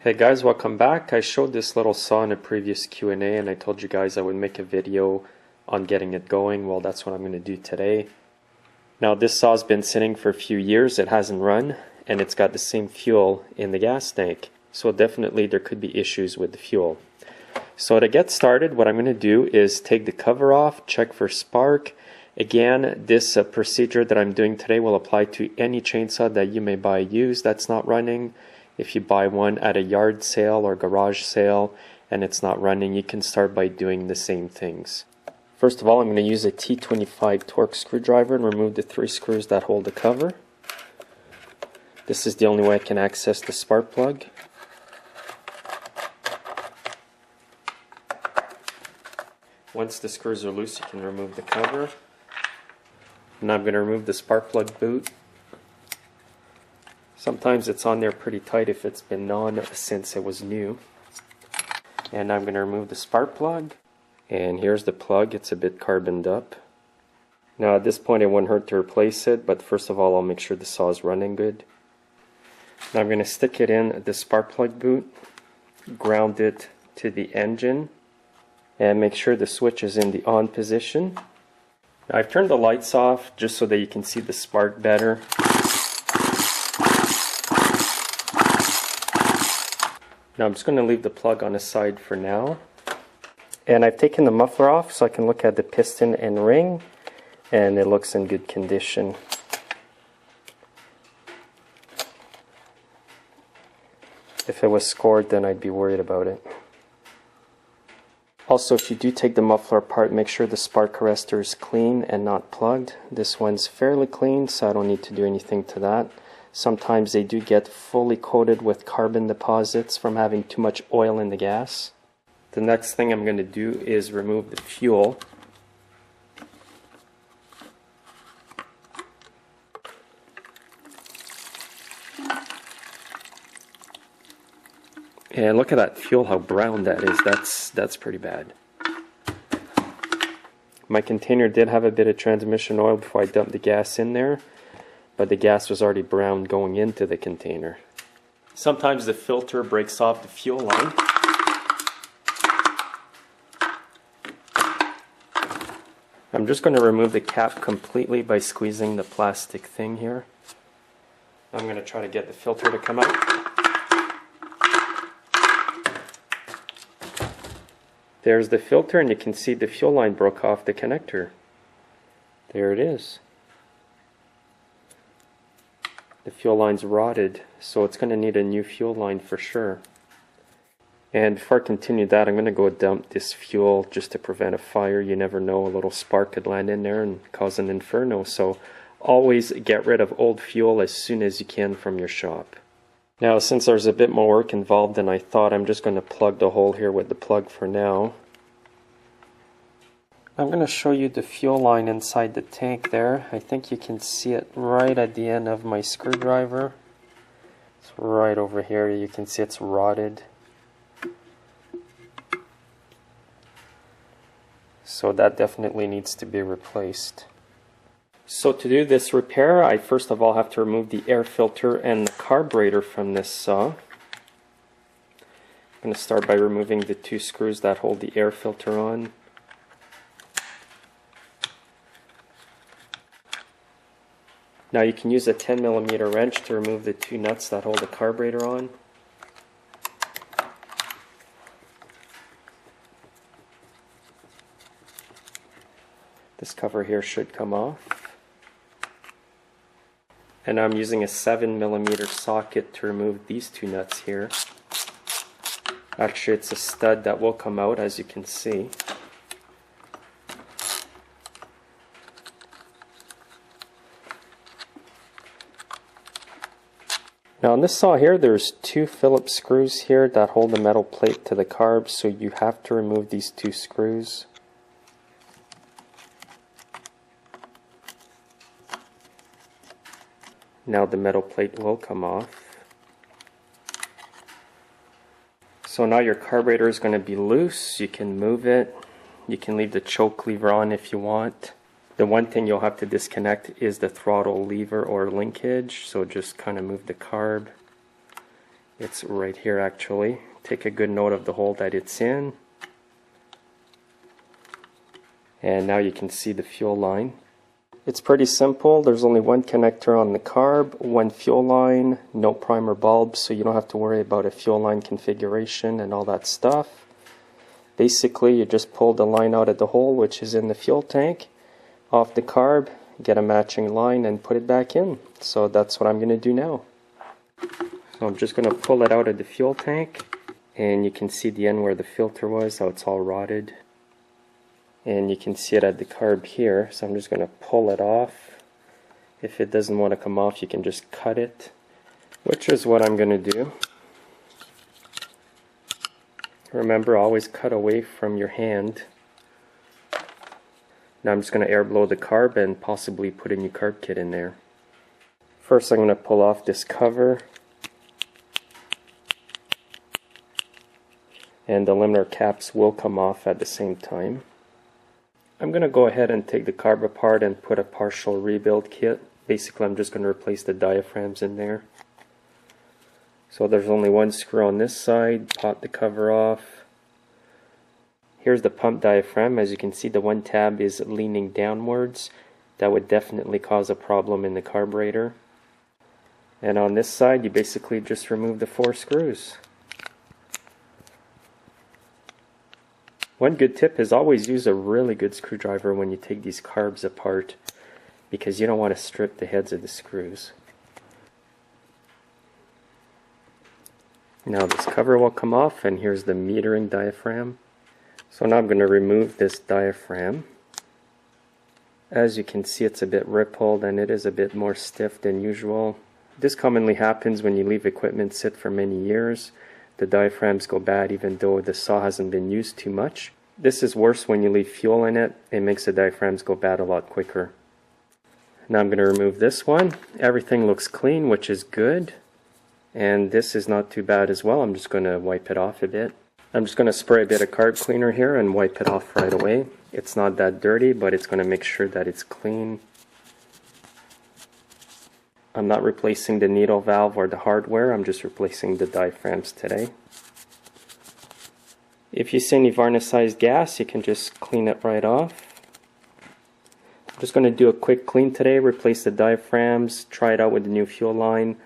Hey guys, welcome back. I showed this little saw in a previous Q&A and I told you guys I would make a video on getting it going. Well, that's what I'm going to do today. Now this saw's been sitting for a few years, it hasn't run, and it's got the same fuel in the gas tank. So definitely there could be issues with the fuel. So to get started, what I'm going to do is take the cover off, check for spark. Again, this procedure that I'm doing today will apply to any chainsaw that you may buy used that's not running. If you buy one at a yard sale or garage sale and it's not running, you can start by doing the same things. First of all, I'm going to use a T25 Torx screwdriver and remove the 3 screws that hold the cover. This is the only way I can access the spark plug. Once the screws are loose, you can remove the cover. Now I'm going to remove the spark plug boot. Sometimes it's on there pretty tight if it's been on since it was new. And I'm going to remove the spark plug. And here's the plug, it's a bit carboned up. Now at this point it won't hurt to replace it, but first of all I'll make sure the saw is running good. Now I'm going to stick it in the spark plug boot, ground it to the engine, and make sure the switch is in the on position. Now I've turned the lights off just so that you can see the spark better. Now I'm just going to leave the plug on the side for now. And I've taken the muffler off so I can look at the piston and ring, and it looks in good condition. If it was scored, then I'd be worried about it. Also, if you do take the muffler apart, make sure the spark arrestor is clean and not plugged. This one's fairly clean, so I don't need to do anything to that. Sometimes they do get fully coated with carbon deposits from having too much oil in the gas. The next thing I'm going to do is remove the fuel. And look at that fuel, how brown that is. That's pretty bad. My container did have a bit of transmission oil before I dumped the gas in there, but the gas was already brown going into the container. Sometimes the filter breaks off the fuel line. I'm just going to remove the cap completely by squeezing the plastic thing here. I'm going to try to get the filter to come out. There's the filter, and you can see the fuel line broke off the connector. There it is. The fuel line's rotted, so it's going to need a new fuel line for sure. And before I continue that, I'm going to go dump this fuel just to prevent a fire. You never know, a little spark could land in there and cause an inferno. So always get rid of old fuel as soon as you can from your shop. Now, since there's a bit more work involved than I thought, I'm just going to plug the hole here with the plug for now. I'm going to show you the fuel line inside the tank there. I think you can see it right at the end of my screwdriver. It's right over here. You can see it's rotted. So that definitely needs to be replaced. So to do this repair, I first of all have to remove the air filter and the carburetor from this saw. I'm going to start by removing the 2 screws that hold the air filter on. Now you can use a 10mm wrench to remove the 2 nuts that hold the carburetor on. This cover here should come off. And I'm using a 7mm socket to remove these 2 nuts here. Actually, it's a stud that will come out, as you can see. Now on this saw here, there's 2 Phillips screws here that hold the metal plate to the carb, so you have to remove these 2 screws. Now the metal plate will come off. So now your carburetor is going to be loose. You can move it. You can leave the choke lever on if you want. The one thing you'll have to disconnect is the throttle lever or linkage, so just kind of move the carb It's right here actually. Take a good note of the hole that it's in. And now you can see the fuel line. It's pretty simple. There's only one connector on the carb, one fuel line, no primer bulbs, so you don't have to worry about a fuel line configuration and all that stuff. Basically, you just pull the line out of the hole, which is in the fuel tank, off the carb, get a matching line and put it back in. So that's what I'm going to do now. So I'm just going to pull it out of the fuel tank, and you can see the end where the filter was, how it's all rotted. And you can see it at the carb here, so I'm just going to pull it off. If it doesn't want to come off, you can just cut it, which is what I'm going to do. Remember, always cut away from your hand. Now I'm just going to air blow the carb and possibly put a new carb kit in there. First I'm going to pull off this cover. And the limiter caps will come off at the same time. I'm going to go ahead and take the carb apart and put a partial rebuild kit. Basically I'm just going to replace the diaphragms in there. So there's only one screw on this side, pop the cover off. Here's the pump diaphragm. As you can see, the one tab is leaning downwards. That would definitely cause a problem in the carburetor. And on this side, you basically just remove the 4 screws. One good tip is always use a really good screwdriver when you take these carbs apart, because you don't want to strip the heads of the screws. Now this cover will come off, and here's the metering diaphragm. So now I'm going to remove this diaphragm. As you can see, it's a bit rippled and it is a bit more stiff than usual. This commonly happens when you leave equipment sit for many years. The diaphragms go bad even though the saw hasn't been used too much. This is worse when you leave fuel in it. It makes the diaphragms go bad a lot quicker. Now I'm going to remove this one. Everything looks clean, which is good. And this is not too bad as well. I'm just going to wipe it off a bit. I'm just going to spray a bit of carb cleaner here and wipe it off right away. It's not that dirty, but it's going to make sure that it's clean. I'm not replacing the needle valve or the hardware. I'm just replacing the diaphragms today. If you see any varnicized gas, you can just clean it right off. I'm just going to do a quick clean today, replace the diaphragms, try it out with the new fuel line.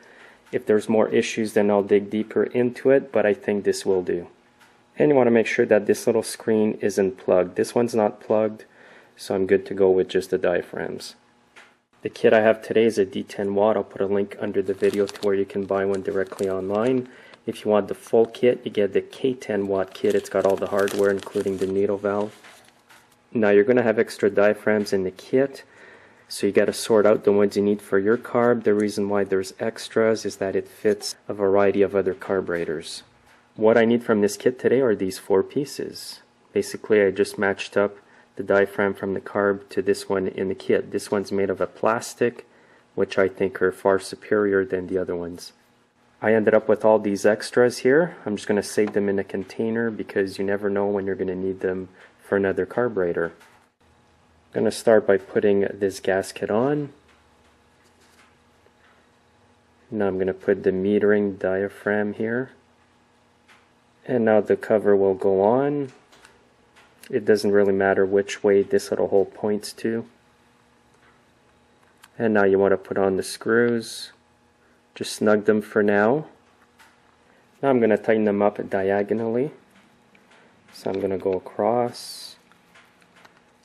If there's more issues, then I'll dig deeper into it, but I think this will do. And you want to make sure that this little screen isn't plugged. This one's not plugged, so I'm good to go with just the diaphragms. The kit I have today is a D10 watt. I'll put a link under the video to where you can buy one directly online. If you want the full kit, you get the K10 watt kit. It's got all the hardware, including the needle valve. Now you're going to have extra diaphragms in the kit, so you got to sort out the ones you need for your carb. The reason why there's extras is that it fits a variety of other carburetors. What I need from this kit today are these 4 pieces. Basically, I just matched up the diaphragm from the carb to this one in the kit. This one's made of a plastic, which I think are far superior than the other ones. I ended up with all these extras here. I'm just going to save them in a container because you never know when you're going to need them for another carburetor. I'm going to start by putting this gasket on. Now I'm going to put the metering diaphragm here. And now the cover will go on. It doesn't really matter which way this little hole points to. And now you want to put on the screws. Just snug them for now. Now I'm going to tighten them up diagonally. So I'm going to go across.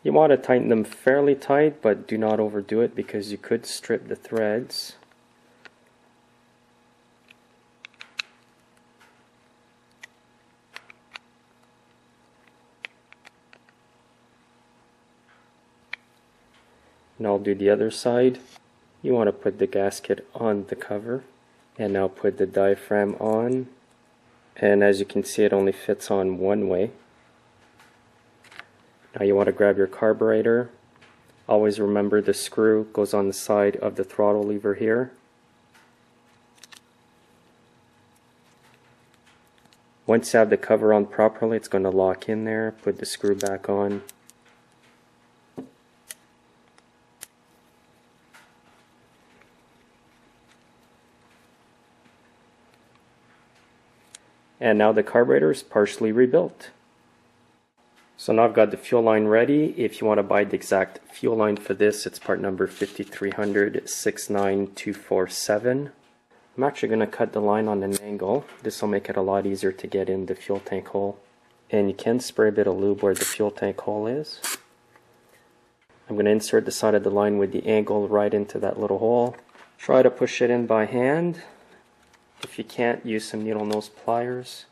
You want to tighten them fairly tight, but do not overdo it because you could strip the threads. And I'll do the other side. You want to put the gasket on the cover. And now put the diaphragm on. And as you can see, it only fits on one way. Now you want to grab your carburetor. Always remember the screw goes on the side of the throttle lever here. Once you have the cover on properly, it's going to lock in there. Put the screw back on. And now the carburetor is partially rebuilt. So now I've got the fuel line ready. If you want to buy the exact fuel line for this, it's part number 5300 69247. I'm actually going to cut the line on an angle. This will make it a lot easier to get in the fuel tank hole. And you can spray a bit of lube where the fuel tank hole is. I'm going to insert the side of the line with the angle right into that little hole. Try to push it in by hand. If you can't, use some needle nose pliers.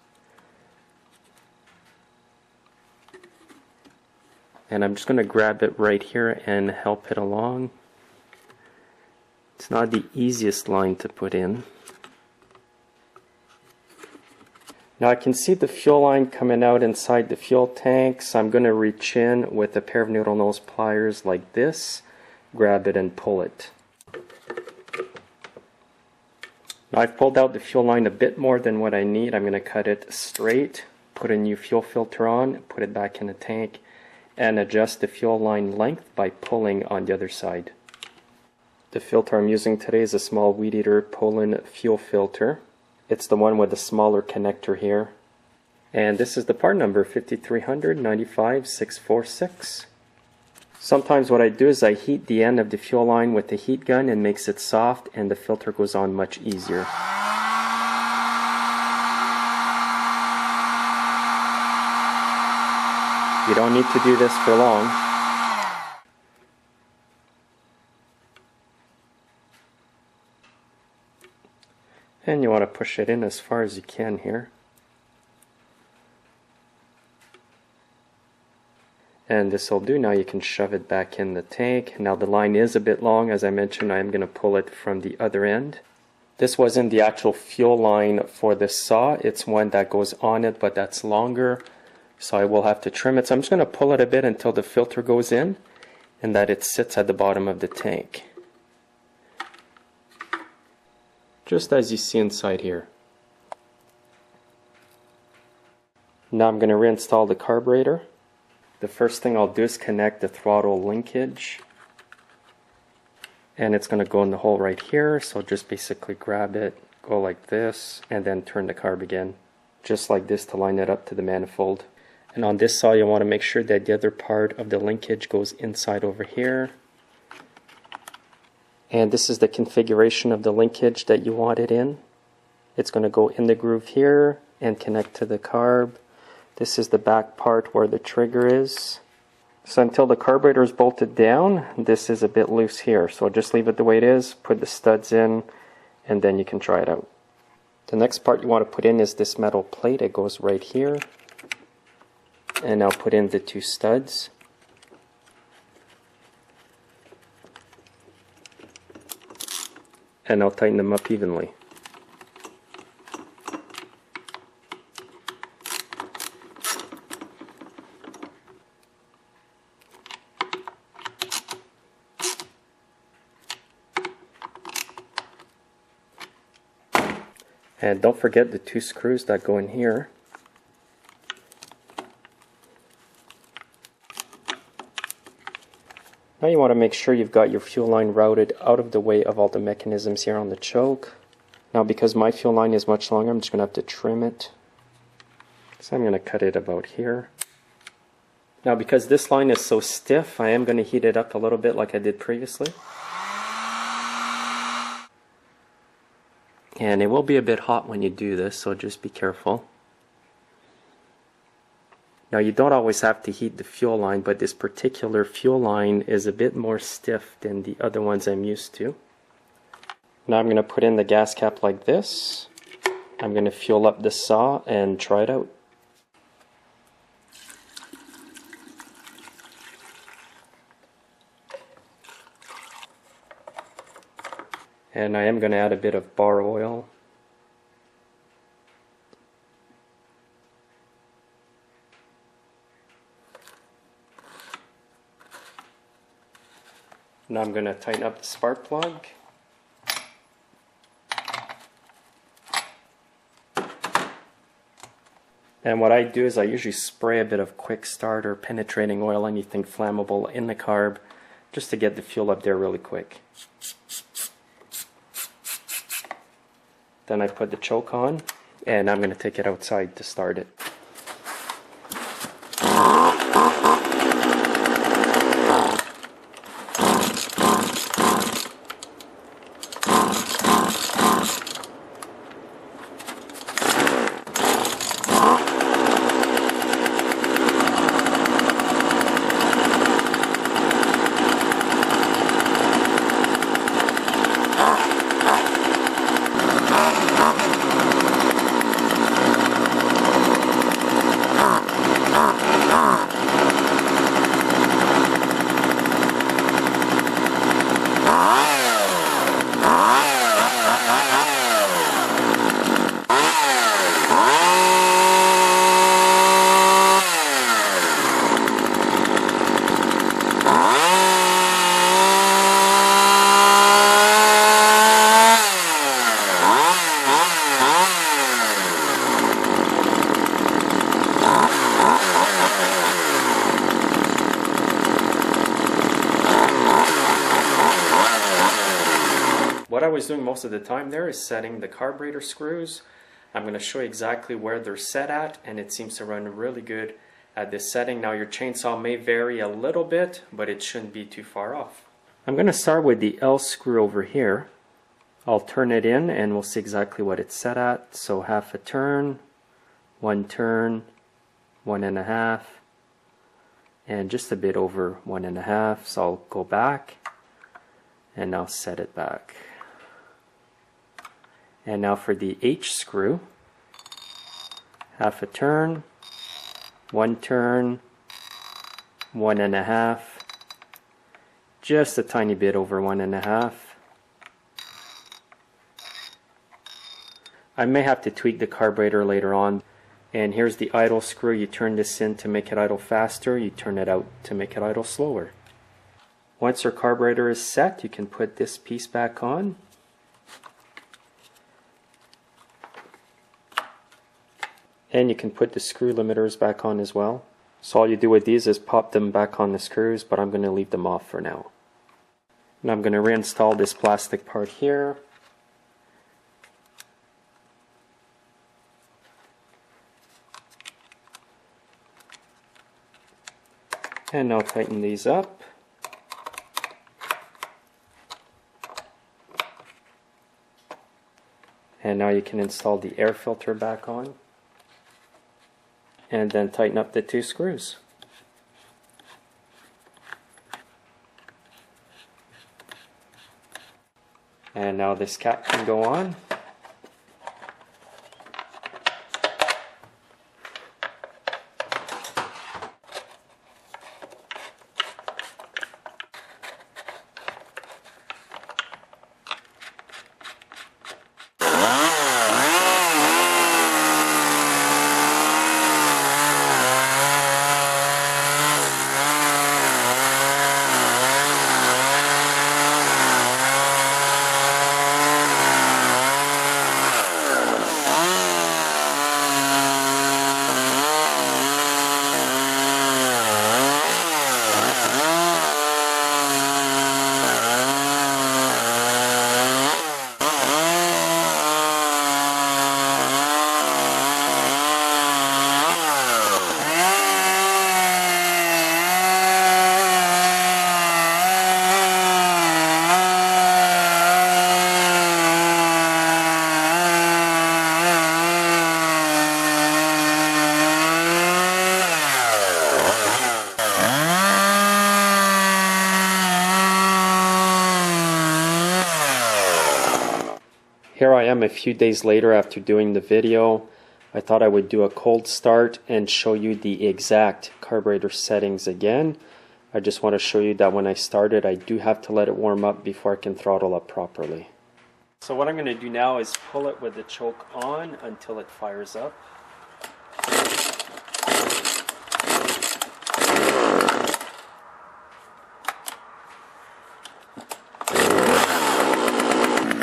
And I'm just going to grab it right here and help it along. It's not the easiest line to put in. Now I can see the fuel line coming out inside the fuel tank, so I'm going to reach in with a pair of needle nose pliers like this, grab it and pull it. Now I've pulled out the fuel line a bit more than what I need. I'm going to cut it straight, put a new fuel filter on, put it back in the tank, and adjust the fuel line length by pulling on the other side. The filter I'm using today is a small Weed Eater Poland fuel filter. It's the one with the smaller connector here. And this is the part number 5300 95646. Sometimes what I do is I heat the end of the fuel line with the heat gun and makes it soft, and the filter goes on much easier. You don't need to do this for long. And you want to push it in as far as you can here. And this will do. Now you can shove it back in the tank. Now the line is a bit long. As I mentioned, I am going to pull it from the other end. This wasn't the actual fuel line for the saw. It's one that goes on it, but that's longer. So I will have to trim it. So I'm just going to pull it a bit until the filter goes in and that it sits at the bottom of the tank. Just as you see inside here. Now I'm going to reinstall the carburetor. The first thing I'll do is connect the throttle linkage. And it's going to go in the hole right here. So just basically grab it, go like this, and then turn the carb again. Just like this to line it up to the manifold. And on this saw you want to make sure that the other part of the linkage goes inside over here. And this is the configuration of the linkage that you want it in. It's going to go in the groove here and connect to the carb. This is the back part where the trigger is. So until the carburetor is bolted down, this is a bit loose here. So just leave it the way it is, put the studs in, and then you can try it out. The next part you want to put in is this metal plate. It goes right here. And I'll put in the two studs. And I'll tighten them up evenly. And don't forget the two screws that go in here. Now you want to make sure you've got your fuel line routed out of the way of all the mechanisms here on the choke. Now because my fuel line is much longer, I'm just going to have to trim it. So I'm going to cut it about here. Now because this line is so stiff, I am going to heat it up a little bit like I did previously. And it will be a bit hot when you do this, so just be careful. Now you don't always have to heat the fuel line, but this particular fuel line is a bit more stiff than the other ones I'm used to. Now I'm going to put in the gas cap like this. I'm going to fuel up the saw and try it out. And I am going to add a bit of bar oil. Now I'm going to tighten up the spark plug. And what I do is I usually spray a bit of quick start or penetrating oil, anything flammable, in the carb just to get the fuel up there really quick. Then I put the choke on and I'm going to take it outside to start it. What I was doing most of the time there is setting the carburetor screws. I'm going to show you exactly where they're set at, and it seems to run really good at this setting. Now your chainsaw may vary a little bit, but it shouldn't be too far off. I'm going to start with the L screw over here. I'll turn it in and we'll see exactly what it's set at. So half a turn, 1.5 turns, and just a bit over 1.5. So I'll go back and I'll set it back. And now for the H screw, half a turn, 1 turn, 1.5, just a tiny bit over 1.5. I may have to tweak the carburetor later on. And here's the idle screw. You turn this in to make it idle faster, you turn it out to make it idle slower. Once your carburetor is set, you can put this piece back on. And you can put the screw limiters back on as well. So all you do with these is pop them back on the screws, but I'm going to leave them off for now. And I'm going to reinstall this plastic part here. And now tighten these up. And now you can install the air filter back on. And then tighten up the 2 screws. And now this cap can go on. Here I am a few days later after doing the video. I thought I would do a cold start and show you the exact carburetor settings again. I just want to show you that when I started, I do have to let it warm up before I can throttle up properly. So what I'm going to do now is pull it with the choke on until it fires up.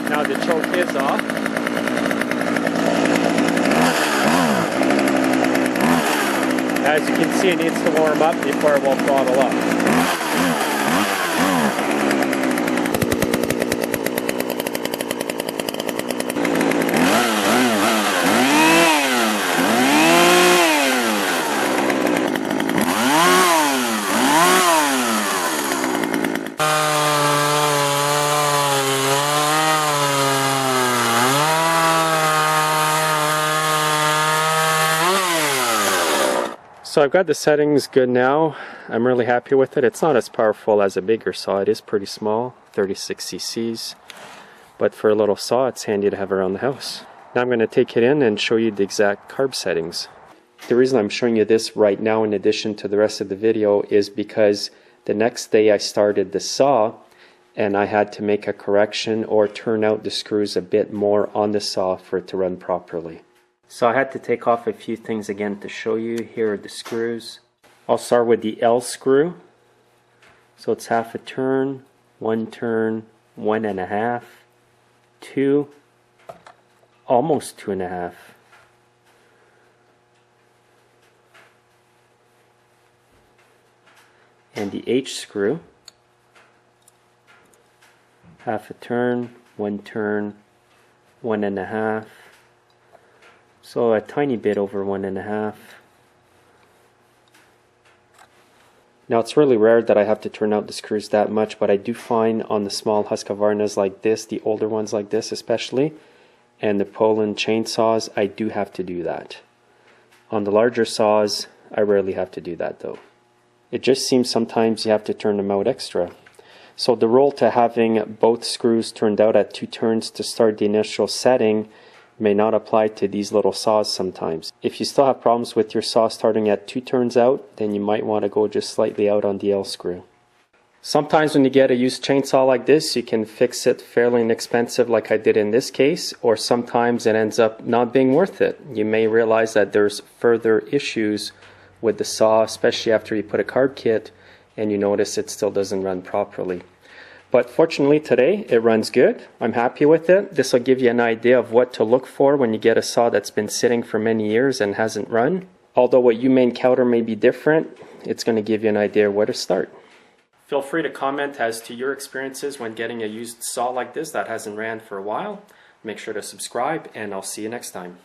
Now the choke is off. As you can see, it needs to warm up before it will throttle up. So I've got the settings good now. I'm really happy with it. It's not as powerful as a bigger saw. It is pretty small, 36 cc's. But for a little saw, it's handy to have around the house. Now I'm going to take it in and show you the exact carb settings. The reason I'm showing you this right now in addition to the rest of the video is because the next day I started the saw and I had to make a correction or turn out the screws a bit more on the saw for it to run properly. So I had to take off a few things again to show you. Here are the screws. I'll start with the L screw. So it's half a turn, 1 turn, 1.5, 2, almost 2.5. And the H screw, half a turn, 1 turn, 1.5. So a tiny bit over 1.5. Now it's really rare that I have to turn out the screws that much, but I do find on the small Husqvarnas like this, the older ones like this especially, and the Poland chainsaws, I do have to do that. On the larger saws, I rarely have to do that though. It just seems sometimes you have to turn them out extra. So the rule to having both screws turned out at 2 turns to start the initial setting may not apply to these little saws sometimes. If you still have problems with your saw starting at 2 turns out, then you might want to go just slightly out on the L screw. Sometimes when you get a used chainsaw like this, you can fix it fairly inexpensive like I did in this case, or sometimes it ends up not being worth it. You may realize that there's further issues with the saw, especially after you put a carb kit and you notice it still doesn't run properly. But fortunately today it runs good. I'm happy with it. This will give you an idea of what to look for when you get a saw that's been sitting for many years and hasn't run. Although what you may encounter may be different, it's going to give you an idea where to start. Feel free to comment as to your experiences when getting a used saw like this that hasn't ran for a while. Make sure to subscribe and I'll see you next time.